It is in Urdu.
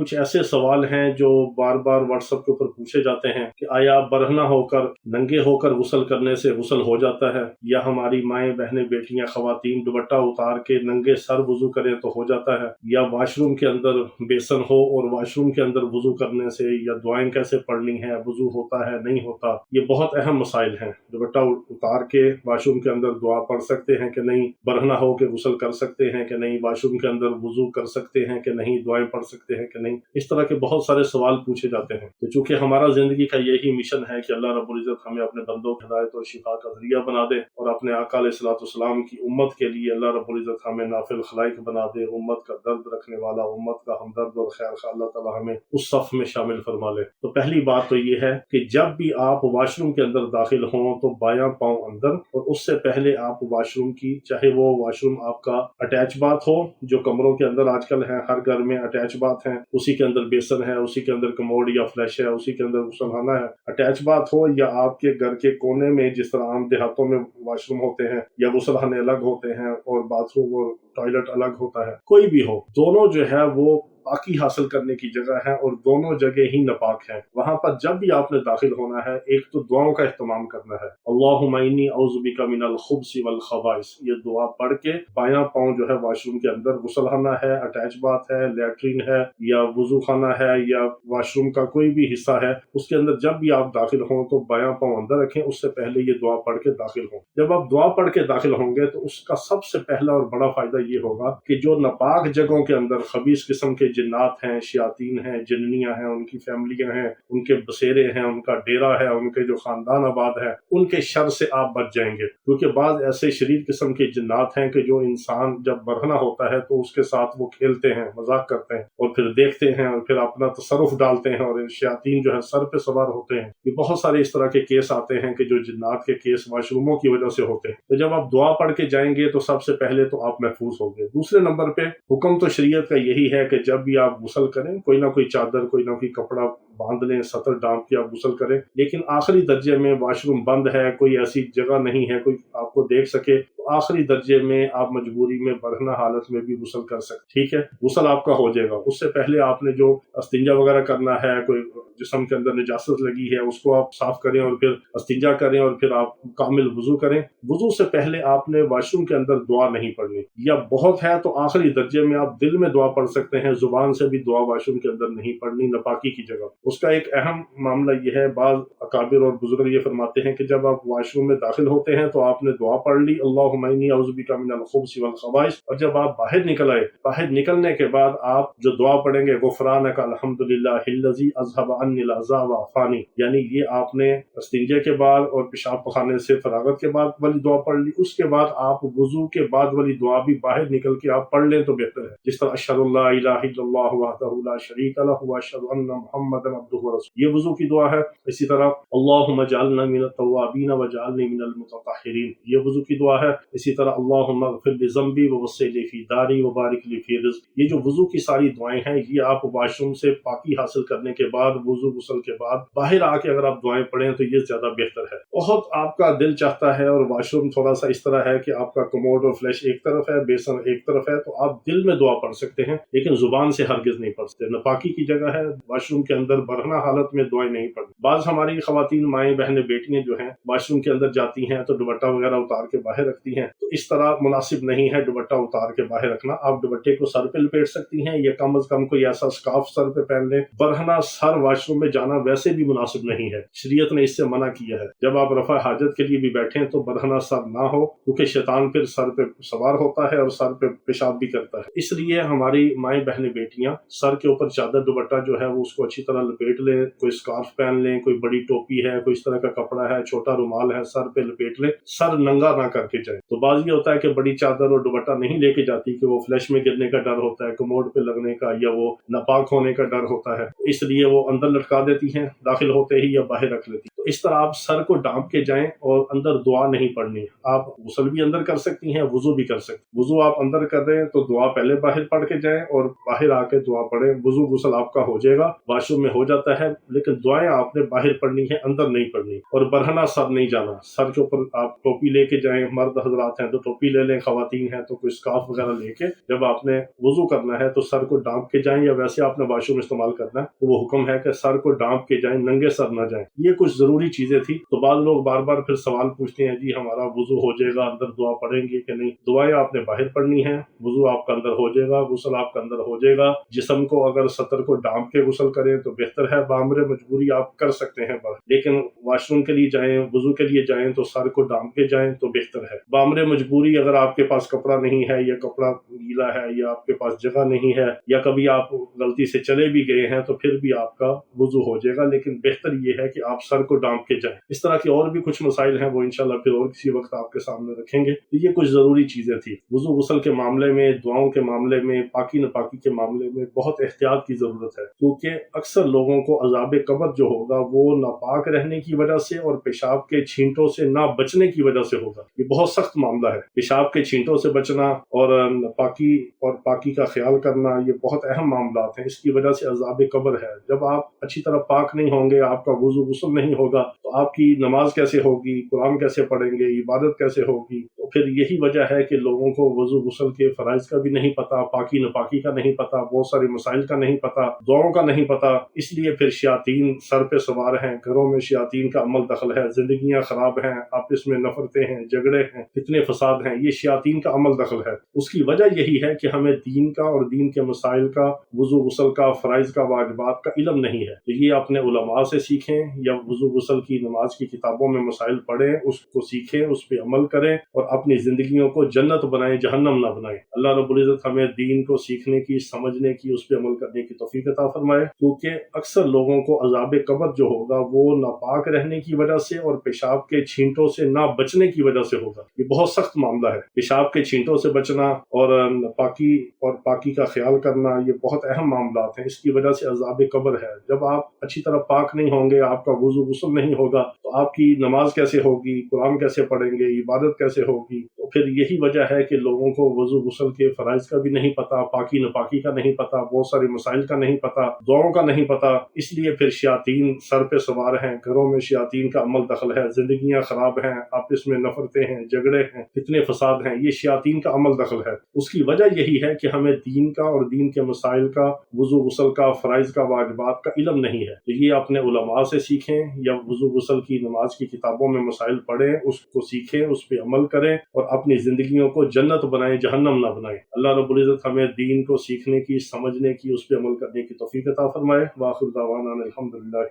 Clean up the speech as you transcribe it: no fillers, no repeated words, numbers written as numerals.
کچھ ایسے سوال ہیں جو بار بار واٹس ایپ کے اوپر پوچھے جاتے ہیں کہ آیا برہنہ ہو کر ننگے ہو کر غسل کرنے سے غسل ہو جاتا ہے، یا ہماری مائیں بہنیں بیٹیاں خواتین دوپٹہ اتار کے ننگے سر وضو کریں تو ہو جاتا ہے، یا واش روم کے اندر بیسن ہو اور واش روم کے اندر وضو کرنے سے یا دعائیں کیسے پڑھنی ہے، وضو ہوتا ہے نہیں ہوتا۔ یہ بہت اہم مسائل ہیں۔ دوپٹہ اتار کے واش روم کے اندر دعا پڑھ سکتے ہیں کہ نہیں، برہنہ ہو کے غسل کر سکتے ہیں کہ نہیں، واش روم کے اندر وضو کر سکتے ہیں کہ نہیں، دعائیں پڑھ سکتے ہیں کہ نہیں۔ اس طرح کے بہت سارے سوال پوچھے جاتے ہیں۔ تو چونکہ ہمارا زندگی کا یہی مشن ہے کہ اللہ رب العزت ہمیں اپنے بندوں کی ہدایت اور شفا کا ذریعہ بنا دے، اور اپنے آقا علیہ الصلوۃ والسلام کی امت کے لیے اللہ رب العزت ہمیں نافل خلائق بنا دے، امت کا درد رکھنے والا، امت کا ہمدرد اور خیر خواہ اللہ تعالیٰ ہمیں اس صف میں شامل فرما لے۔ تو پہلی بات تو یہ ہے کہ جب بھی آپ واش روم کے اندر داخل ہوں تو بایاں پاؤں اندر، اور اس سے پہلے آپ واش روم کی، چاہے وہ واش روم آپ کا اٹیچ باتھ ہو، جو کمروں کے اندر آج کل ہیں، ہر گھر میں اٹیچ باتھ ہیں، اسی کے اندر بیسن ہے، اسی کے اندر کموڈ یا فلش ہے، اسی کے اندر غسل خانہ ہے، اٹیچ باتھ ہو، یا آپ کے گھر کے کونے میں جس طرح عام دیہاتوں میں واش روم ہوتے ہیں یا غسل خانے الگ ہوتے ہیں اور باتھ روم اور ٹوائلٹ الگ ہوتا ہے، کوئی بھی ہو، دونوں جو ہے وہ پاکی حاصل کرنے کی جگہ ہے اور دونوں جگہ ہی ناپاک ہیں۔ وہاں پر جب بھی آپ نے داخل ہونا ہے، ایک تو دعاؤں کا اہتمام کرنا ہے، اللہم انی اعوذ بک من الخبث والخبائث، یہ دعا پڑھ کے بایاں پاؤں جو ہے واش روم کے اندر، غسل خانہ ہے، اٹیچ باتھ ہے، لیٹرین ہے یا وضو خانہ ہے یا واش روم کا کوئی بھی حصہ ہے، اس کے اندر جب بھی آپ داخل ہوں تو بایاں پاؤں اندر رکھیں، اس سے پہلے یہ دعا پڑھ کے داخل ہوں۔ جب آپ دعا پڑھ کے داخل ہوں گے تو اس کا سب سے پہلا اور بڑا فائدہ یہ ہوگا کہ جو ناپاک جگہوں کے اندر خبیث قسم کے جنات ہیں، شیاطین ہیں، جننیاں ہیں، ان کی فیملیاں ہیں، ان کے بسیرے ہیں، ان کا ڈیرا ہے، ان کے جو خاندان آباد ہے، ان کے شر سے آپ بچ جائیں گے، کیونکہ بعض ایسے شریر قسم کے جنات ہیں کہ جو انسان جب برہنہ ہوتا ہے تو اس کے ساتھ وہ کھیلتے ہیں، مذاق کرتے ہیں اور پھر دیکھتے ہیں اور پھر اپنا تصرف ڈالتے ہیں، اور شیاطین جو ہے سر پہ سوار ہوتے ہیں۔ یہ بہت سارے اس طرح کے کیس آتے ہیں کہ جو جنات کے کیس واش روموں کی وجہ سے ہوتے ہیں۔ تو جب آپ دعا پڑھ کے جائیں گے تو سب سے پہلے تو آپ محفوظ ہوں گے۔ دوسرے نمبر پہ حکم تو شریعت کا یہی ہے کہ جب بھی آپ غسل کریں، کوئی نہ کوئی چادر، کوئی نہ کوئی کپڑا باندھ لیں، سطر ڈانپ کے آپ غسل کریں، لیکن آخری درجے میں واش روم بند ہے، کوئی ایسی جگہ نہیں ہے کوئی آپ کو دیکھ سکے، تو آخری درجے میں آپ مجبوری میں برہنہ حالت میں بھی غسل کر سکتے، ٹھیک ہے، غسل آپ کا ہو جائے گا۔ اس سے پہلے آپ نے جو استنجا وغیرہ کرنا ہے، کوئی جسم کے اندر نجاست لگی ہے اس کو آپ صاف کریں اور پھر استنجا کریں اور پھر آپ کامل وضو کریں۔ وضو سے پہلے آپ نے واش روم کے اندر دعا نہیں پڑھنی، یا بہت ہے تو آخری درجے میں آپ دل میں دعا پڑھ سکتے ہیں، زبان سے بھی دعا واش روم کے اندر نہیں پڑھنی ناپاکی کی جگہ۔ اس کا ایک اہم معاملہ یہ ہے، بعض اکابر اور بزرگ یہ فرماتے ہیں کہ جب آپ واش روم میں داخل ہوتے ہیں تو آپ نے دعا پڑھ لی، اللہم انی اعوذ بک من الخبث والخبائث، اور جب آپ باہر نکل آئے، باہر نکلنے کے بعد آپ جو دعا پڑھیں گے، غفرانک الحمدللہ الذی اذھب عنی الاحزان وعافانی، یعنی یہ آپ نے استنجے کے بعد اور پیشاب پخانے سے فراغت کے بعد والی دعا پڑھ لی، اس کے بعد آپ وضو کے بعد والی دعا بھی باہر نکل کے آپ پڑھ لیں تو بہتر ہے، جس طرح اشہد ان لا الہ الا اللہ وحدہ لا شریک لہ واشہد ان محمدا عبدہ ورسولہ، یہ وضو کی دعا ہے۔ اسی طرح اللہم اجعلنا من التوابین واجعلنی من المتطہرین، یہ وضو کی دعا ہے۔ اسی طرح اللہم اغفر لی ذنبی ووسع لی فی داری وبارک لی فی رزق، یہ جو وضو کی ساری دعائیں ہیں یہ آپ واش روم سے پاکی حاصل کرنے کے بعد، وضو غسل کے بعد باہر آ کے اگر آپ دعائیں پڑھیں تو یہ زیادہ بہتر ہے۔ بہت آپ کا دل چاہتا ہے اور واش روم تھوڑا سا اس طرح ہے کہ آپ کا کموڈ اور فلش ایک طرف ہے، بیسن ایک طرف ہے، تو آپ دل میں دعا پڑھ سکتے ہیں لیکن زبان سے ہرگز نہیں پڑھ سکتے، ناپاکی کی جگہ ہے، واش روم کے اندر برہنہ حالت میں دعائیں نہیں پڑھیں۔ بعض ہماری خواتین مائیں بہنیں بیٹیاں جو ہیں واش روم کے اندر جاتی ہیں تو دوپٹہ وغیرہ اتار کے باہر رکھتی ہیں، تو اس طرح مناسب نہیں ہے دوپٹہ اتار کے باہر رکھنا۔ آپ دوپٹے کو سر پہ لپیٹ سکتی ہیں یا کم از کم کوئی ایسا سکارف سر پہ پہن لیں۔ برہنہ سر واش روم میں جانا ویسے بھی مناسب نہیں ہے، شریعت نے اس سے منع کیا ہے۔ جب آپ رفع حاجت کے لیے بھی بیٹھیں تو برہنہ سر نہ ہو، کیونکہ شیطان پھر سر پہ سوار ہوتا ہے اور سر پہ پیشاب بھی کرتا ہے۔ اس لیے ہماری مائیں بہنیں بیٹیاں سر کے اوپر چادر دوپٹہ جو ہے وہ اس کو اچھی طرح لپیٹ لیں، کوئی سکارف پہن لیں، کوئی بڑی ٹوپی ہے، کوئی اس طرح کا کپڑا ہے، چھوٹا رومال ہے، سر پہ لپیٹ لیں، سر ننگا نہ کر کے جائیں۔ تو بعض یہ ہوتا ہے کہ بڑی چادر اور دوپٹہ نہیں لے کے جاتی کہ وہ فلش میں گرنے کا ڈر ہوتا ہے، کموڈ پہ لگنے کا، یا وہ ناپاک ہونے کا ڈر ہوتا ہے، اس لیے وہ اندر لٹکا دیتی ہیں داخل ہوتے ہی یا باہر رکھ لیتی ہیں۔ تو اس طرح آپ سر کو ڈانپ کے جائیں اور اندر دعا نہیں پڑھنی. آپ غسل بھی اندر کر سکتی ہیں, وضو بھی کر سکتی ہیں. وضو آپ اندر کر رہے ہیں تو دعا پہلے باہر پڑھ کے جائیں اور باہر آ کے دعا پڑھیں. وضو غسل آپ کا ہو جائے گا, واش روم میں ہو جاتا ہے, لیکن دعائیں آپ نے باہر پڑھنی ہے, اندر نہیں پڑھنی. اور برہنہ سر نہیں جانا, سر کے اوپر آپ ٹوپی لے کے جائیں. مرد حضرات ہیں تو ٹوپی لے لیں, خواتین ہیں تو کوئی اسکارف وغیرہ لے کے جب آپ نے وضو کرنا ہے تو سر کو ڈانپ کے جائیں, یا ویسے آپ نے واش روم استعمال کرنا ہے تو وہ حکم ہے کہ سر کو ڈانپ کے جائیں, ننگے سر نہ جائیں. یہ کچھ ضروری چیزیں تھی. تو بعض لوگ بار بار پھر سوال پوچھتے ہیں, جی ہمارا وضو ہو جائے گا, اندر دعا پڑھیں گے کہ نہیں؟ دعائیں آپ نے باہر پڑھنی ہیں, وضو آپ کا اندر ہو جائے گا, غسل آپ کا اندر ہو جائے گا. جسم کو اگر سطر کو ڈانپ کے غسل کریں تو بہتر ہے, بامر مجبوری آپ کر سکتے ہیں لیکن واش روم کے لیے جائیں, وضو کے لیے جائیں تو سر کو ڈانپ کے جائیں تو بہتر ہے. بامر مجبوری اگر آپ کے پاس کپڑا نہیں ہے, یا کپڑا گیلا ہے, یا آپ کے پاس جگہ نہیں ہے, یا کبھی آپ غلطی سے چلے بھی گئے ہیں تو پھر بھی آپ کا وضو ہو جائے گا, لیکن بہتر یہ ہے کہ آپ سر کو ڈانپ کے جائیں. اس طرح کے اور بھی کچھ مسائل ہیں, وہ انشاءاللہ پھر اور کسی وقت آپ کے سامنے رکھیں گے. یہ کچھ ضروری چیزیں تھی. وضو غسل کے معاملے میں, دعاؤں کے معاملے میں, پاکی ناپاکی کے معاملے میں بہت احتیاط کی ضرورت ہے, کیونکہ اکثر لوگوں کو عذاب قبر جو ہوگا وہ ناپاک رہنے کی وجہ سے اور پیشاب کے چھینٹوں سے نہ بچنے کی وجہ سے ہوگا. یہ بہت سخت معاملہ ہے. پیشاب کے چھینٹوں سے بچنا اور پاکی اور پاکی کا خیال کرنا یہ بہت اہم معاملات ہیں. اس کی وجہ سے عذاب قبر ہے. جب آپ اچھی طرح پاک نہیں ہوں گے, آپ کا وضو غسل نہیں ہوگا, تو آپ کی نماز کیسے ہوگی, قرآن کیسے پڑھیں گے, عبادت کیسے ہوگی؟ تو پھر یہی وجہ ہے کہ لوگوں کو وضو غسل کے فرائض کا بھی نہیں پتا, پاکی ناپاکی کا نہیں پتا, بہت سارے مسائل کا نہیں پتا, دعاؤں کا نہیں پتا. اس لیے پھر شیاطین سر پہ سوار ہیں, گھروں میں شیاطین کا عمل دخل ہے, زندگیاں خراب ہیں, آپس میں نفرتیں ہیں, جھگڑے ہیں, فتنے فساد ہیں. یہ شیاطین کا عمل دخل ہے. اس کی وجہ یہی ہے کہ ہمیں دین کا اور دین کے مسائل کا, وضو غسل کا, فرائض کا, واجبات کا علم نہیں ہے. تو یہ اپنے علماء سے سیکھیں, یا وضو غسل کی نماز کی کتابوں میں مسائل پڑھیں, اس کو سیکھیں, اس پہ عمل کریں اور اپنی زندگیوں کو جنت بنائیں, جہنم نہ بنائیں. اللہ رب العزت ہمیں دین کو سیکھنے کی, سمجھنے کی, اس پہ عمل کرنے کی توفیق عطا فرمائے, کیونکہ اکثر لوگوں کو عذاب قبر جو ہوگا وہ ناپاک رہنے کی وجہ سے اور پیشاب کے چھینٹوں سے نہ بچنے کی وجہ سے ہوگا. یہ بہت سخت معاملہ ہے. پیشاب کے چھینٹوں سے بچنا اور پاکی اور پاکی کا خیال کرنا یہ بہت اہم معاملات ہیں. اس کی وجہ سے عذاب قبر ہے. جب آپ اچھی طرح پاک نہیں ہوں گے, آپ کا وضو غسل نہیں ہوگا, تو آپ کی نماز کیسے ہوگی, قرآن کیسے پڑھیں گے, عبادت کیسے ہوگی؟ تو پھر یہی وجہ ہے کہ لوگوں کو وضو غسل کے فرائض کا بھی نہیں پتا, پاکی ناپاکی کا نہیں پتا, بہت سارے مسائل کا نہیں پتا, دعاؤں کا نہیں پتا. اس لیے پھر شیاطین سر پہ سوار ہیں, گھروں میں شیاطین کا عمل دخل ہے, زندگیاں خراب ہیں, آپس میں نفرتیں ہیں, جھگڑے ہیں, فتنے فساد ہیں. یہ شیاطین کا عمل دخل ہے. اس کی وجہ یہی ہے کہ ہمیں دین کا اور دین کے مسائل کا, وضو غسل کا, فرائض کا, واجبات کا علم نہیں ہے. تو یہ اپنے علماء سے سیکھیں, یا وضو غسل کی نماز کی کتابوں میں مسائل پڑھیں, اس کو سیکھیں, اس پہ عمل کریں اور اپنی زندگیوں کو جنت بنائیں, جہنم نہ بنائیں. اللہ رب العزت ہمیں دین کو سیکھنے کی, سمجھنے کی, اس پہ عمل کرنے کی توفیق عطا فرمائے. وآخر دعوانا الحمدللہ.